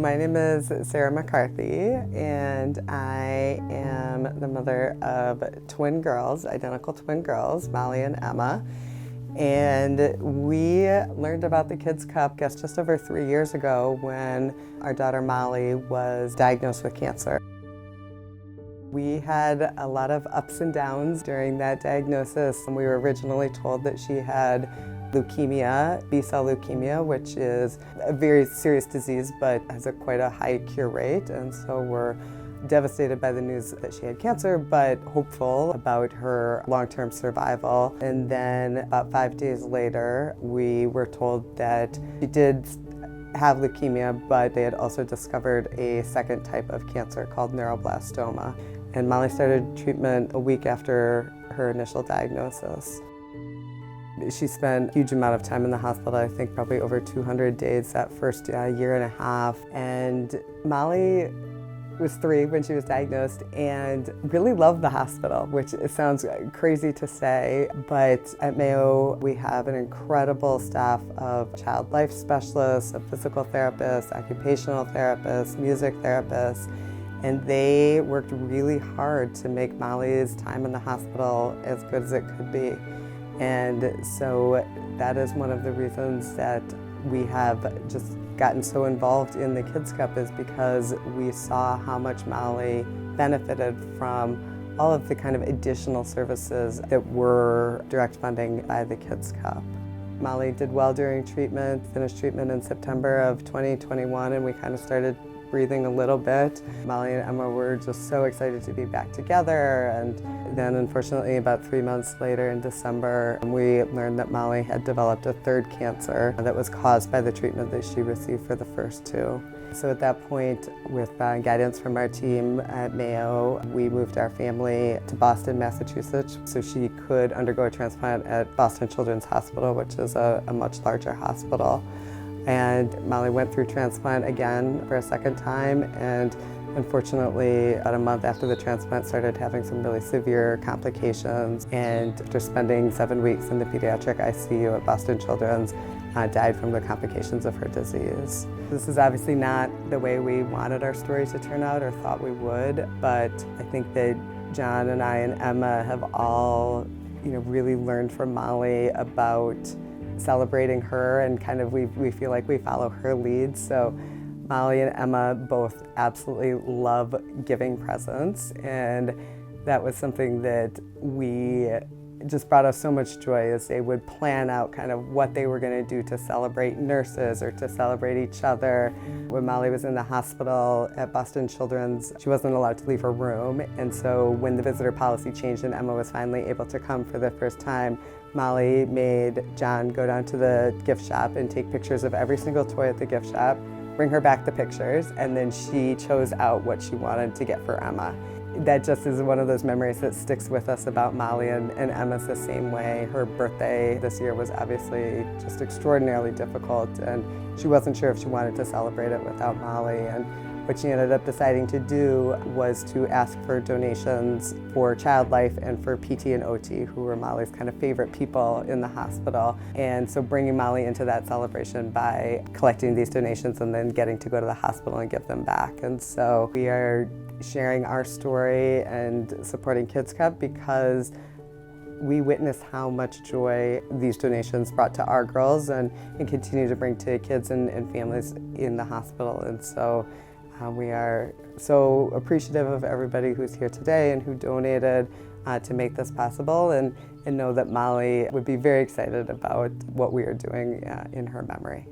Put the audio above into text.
My name is Sarah McCarthy, and I am the mother of twin girls, identical twin girls, Molly and Emma. And we learned about the Kids Cup, just over 3 years ago when our daughter Molly was diagnosed with cancer. We had a lot of ups and downs during that diagnosis. We were originally told that she had leukemia, B-cell leukemia, which is a very serious disease but has quite a high cure rate, and so we're devastated by the news that she had cancer, but hopeful about her long-term survival. And then about 5 days later, we were told that she did have leukemia, but they had also discovered a second type of cancer called neuroblastoma. And Molly started treatment a week after her initial diagnosis. She spent a huge amount of time in the hospital, I think probably over 200 days that first year and a half. And Molly was 3 when she was diagnosed and really loved the hospital, which it sounds crazy to say, but at Mayo we have an incredible staff of child life specialists, of physical therapists, occupational therapists, music therapists, and they worked really hard to make Molly's time in the hospital as good as it could be. And so that is one of the reasons that we have just gotten so involved in the Kids Cup, is because we saw how much Molly benefited from all of the kind of additional services that were direct funding by the Kids Cup. Molly did well during treatment, finished treatment in September of 2021, and we kind of started breathing a little bit. Molly and Emma were just so excited to be back together, and then unfortunately about 3 months later in December, we learned that Molly had developed a third cancer that was caused by the treatment that she received for the first 2. So at that point, with guidance from our team at Mayo, we moved our family to Boston, Massachusetts, so she could undergo a transplant at Boston Children's Hospital, which is a much larger hospital. And Molly went through transplant again for a second time, and unfortunately about a month after the transplant started having some really severe complications, and after spending 7 weeks in the pediatric ICU at Boston Children's, died from the complications of her disease. This is obviously not the way we wanted our story to turn out or thought we would, but I think that John and I and Emma have all really learned from Molly about celebrating her, and kind of we feel like we follow her lead. So Molly and Emma both absolutely love giving presents, and that was something that we just brought us so much joy, as they would plan out kind of what they were going to do to celebrate nurses or to celebrate each other. When Molly was in the hospital at Boston Children's, she wasn't allowed to leave her room, and so when the visitor policy changed and Emma was finally able to come for the first time, Molly made John go down to the gift shop and take pictures of every single toy at the gift shop, bring her back the pictures, and then she chose out what she wanted to get for Emma. That just is one of those memories that sticks with us about Molly, and Emma's the same way. Her birthday this year was obviously just extraordinarily difficult, and she wasn't sure if she wanted to celebrate it without Molly. And what she ended up deciding to do was to ask for donations for Child Life and for PT and OT, who were Molly's kind of favorite people in the hospital. And so bringing Molly into that celebration by collecting these donations and then getting to go to the hospital and give them back. And so we are sharing our story and supporting Kids Cup because we witness how much joy these donations brought to our girls and continue to bring to kids and families in the hospital. And so we are so appreciative of everybody who's here today and who donated to make this possible, and know that Molly would be very excited about what we are doing in her memory.